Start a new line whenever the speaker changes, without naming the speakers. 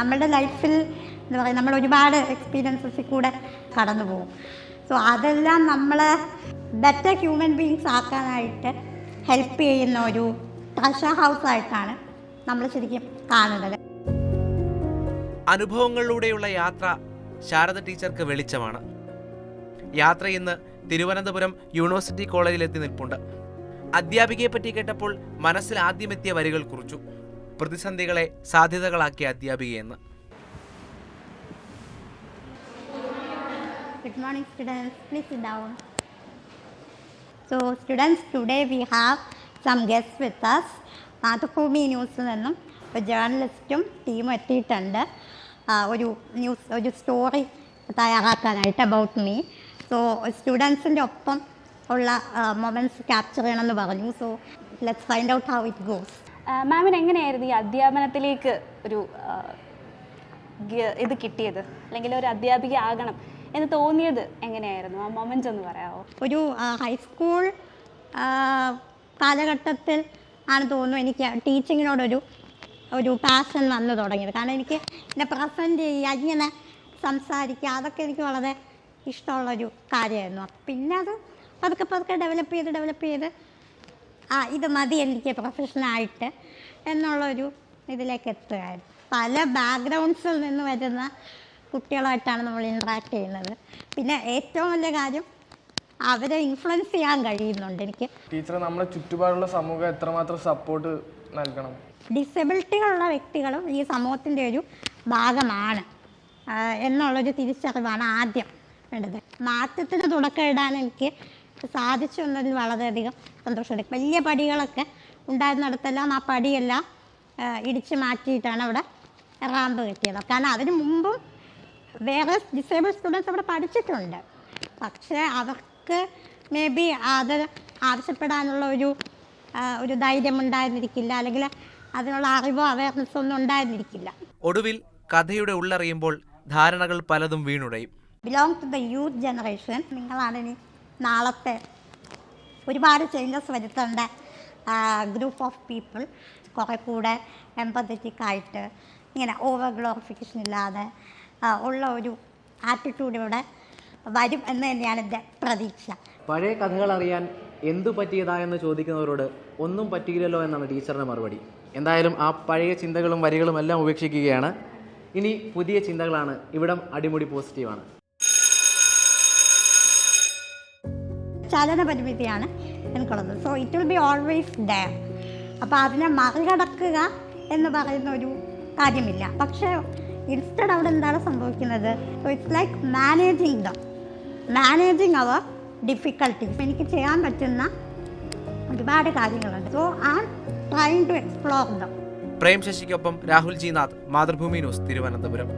നമ്മളുടെ ലൈഫിൽ എന്താ പറയുക, നമ്മൾ ഒരുപാട് എക്സ്പീരിയൻസസിൽ കൂടെ കടന്നു പോകും. സോ അതെല്ലാം നമ്മളെ ബെറ്റർ ഹ്യൂമൻ ബീങ്സ് ആക്കാനായിട്ട് ഹെൽപ്പ് ചെയ്യുന്ന ഒരു ട്രഷർ ഹൗസ് ആയിട്ടാണ് നമ്മൾ ശരിക്കും കാണുന്നത്.
അനുഭവങ്ങളിലൂടെയുള്ള യാത്ര ശാരദ ടീച്ചർക്ക് വെളിച്ചമാണ്. യാത്ര ഇന്ന് തിരുവനന്തപുരം യൂണിവേഴ്സിറ്റി കോളേജിലെത്തി നിൽപ്പുണ്ട്. അധ്യാപികയെ പറ്റി കേട്ടപ്പോൾ മനസ്സിൽ ആദ്യമെത്തിയ വരികൾ കുറിച്ചു. പ്രതിസന്ധികളെ സാധ്യതകളാക്കിയ അധ്യാപികയെന്ന്.
Good morning students, please sit down. So students, today we have some guests with us. Mathrubhumi ന്യൂസിൽ നിന്നും ഒരു ജേർണലിസ്റ്റും ടീമും എത്തിയിട്ടുണ്ട് ഒരു സ്റ്റോറി തയ്യാറാക്കാനായിട്ട് അബൌട്ട് മീ. സോ സ്റ്റുഡൻസിൻ്റെ ഒപ്പം ഉള്ള മൊമെൻറ്റ്സ് ക്യാപ്ചർ ചെയ്യണമെന്ന് പറഞ്ഞു. So let's find out how it goes.
മാമിന് എങ്ങനെയായിരുന്നു ഈ അധ്യാപനത്തിലേക്ക് ഒരു ഇത് കിട്ടിയത്, അല്ലെങ്കിൽ ഒരു അധ്യാപിക ആകണം എന്ന് തോന്നിയത് എങ്ങനെയായിരുന്നു? ആ മൊമെൻറ്റ്സ് ഒന്ന് പറയാമോ?
ഒരു ഹൈസ്കൂൾ കാലഘട്ടത്തിൽ ആണ് തോന്നുന്നു എനിക്ക് ടീച്ചിങ്ങിനോടൊരു പാഷൻ വന്നു തുടങ്ങിയത്. കാരണം എനിക്ക് എന്നെ പ്രസൻറ്റ് ചെയ്യുക, ഇങ്ങനെ സംസാരിക്കുക, അതൊക്കെ എനിക്ക് വളരെ ഇഷ്ടമുള്ളൊരു കാര്യമായിരുന്നു. പിന്നെ അത് പതുക്കെ ഡെവലപ്പ് ചെയ്ത് ഇത് മതി എനിക്ക് പ്രൊഫഷനായിട്ട് എന്നുള്ളൊരു ഇതിലേക്ക് എത്തുകയായിരുന്നു. പല ബാക്ക്ഗ്രൗണ്ട്സിൽ നിന്ന് വരുന്ന കുട്ടികളായിട്ടാണ് നമ്മൾ ഇൻട്രാക്ട് ചെയ്യുന്നത്. പിന്നെ ഏറ്റവും വലിയ കാര്യം അവരെ ഇൻഫ്ലുവൻസ് ചെയ്യാൻ കഴിയുന്നുണ്ട് എനിക്ക്.
ടീച്ചർ നമ്മളെ ചുറ്റുപാടുള്ള സമൂഹം എത്രമാത്രം സപ്പോർട്ട് നൽകണം?
ഡിസബിലിറ്റികളുള്ള വ്യക്തികളും ഈ സമൂഹത്തിൻ്റെ ഒരു ഭാഗമാണ് എന്നുള്ളൊരു തിരിച്ചറിവാണ് ആദ്യം വേണ്ടത്. മാറ്റത്തിന് തുടക്കം ഇടാൻ എനിക്ക് സാധിച്ചു എന്നതിൽ വളരെയധികം സന്തോഷമുണ്ട്. വലിയ പടികളൊക്കെ ഉണ്ടായിരുന്നിടത്തെല്ലാം ആ പടിയെല്ലാം ഇടിച്ച് മാറ്റിയിട്ടാണ് അവിടെ റാമ്പ് കിട്ടിയത്. കാരണം അതിന് മുമ്പും വേറെ ഡിസേബിൾഡ് സ്റ്റുഡൻസ് അവിടെ പഠിച്ചിട്ടുണ്ട്. പക്ഷേ അവർക്ക് മേ ബി അത് ആവശ്യപ്പെടാനുള്ള ഒരു ധൈര്യം ഉണ്ടായിരുന്നിരിക്കില്ല, അല്ലെങ്കിൽ അതിനുള്ള അറിവോ അവയർനെസ്സോ ഒന്നും ഉണ്ടായിരുന്നിരിക്കില്ല.
ഒടുവിൽ കഥയുടെ ഉള്ളറിയുമ്പോൾ ധാരണകൾ പലതും വീണുടയും.
Belong to the youth generation. നിങ്ങളാണ് ഇനി നാളത്തെ ഒരുപാട് ചേഞ്ചസ് വരുത്തേണ്ട ഗ്രൂപ്പ് ഓഫ് പീപ്പിൾ. കുറേ കൂടെ എംപത്തറ്റിക്കായിട്ട് ഇങ്ങനെ ഓവർ ഗ്ലോറിഫിക്കേഷൻ ഇല്ലാതെ ഉള്ള ഒരു ആറ്റിറ്റ്യൂഡ് ഇവിടെ വരും എന്ന് തന്നെയാണ് എൻ്റെ പ്രതീക്ഷ.
പഴയ കഥകൾ അറിയാൻ എന്തു പറ്റിയതായെന്ന് ചോദിക്കുന്നവരോട് ഒന്നും പറ്റിയില്ലല്ലോ എന്നാണ് ടീച്ചറിൻ്റെ മറുപടി. എന്തായാലും ആ പഴയ ചിന്തകളും വരികളും എല്ലാം ഉപേക്ഷിക്കുകയാണ്. ഇനി പുതിയ ചിന്തകളാണ്. ഇവിടം അടിമുടി പോസിറ്റീവാണ്.
ചലന പരിമിതിയാണ് എനിക്കുള്ളത്. So it will be always dare. അപ്പോൾ അതിനെ മറികടക്കുക എന്ന് പറയുന്ന ഒരു കാര്യമില്ല. പക്ഷേ ഇൻസ്റ്റഡ് അവിടെ എന്താണ് സംഭവിക്കുന്നത്? സോ ഇറ്റ്സ് ലൈക്ക് മാനേജിങ് അവർ ഡിഫിക്കൽട്ടീസ്. എനിക്ക് ചെയ്യാൻ പറ്റുന്ന ഒരുപാട് കാര്യങ്ങളുണ്ട്. So I am trying to explore them.
Prem ശശിക്കൊപ്പം രാഹുൽ ജി നാഥ്, മാതൃഭൂമി ന്യൂസ്, തിരുവനന്തപുരം.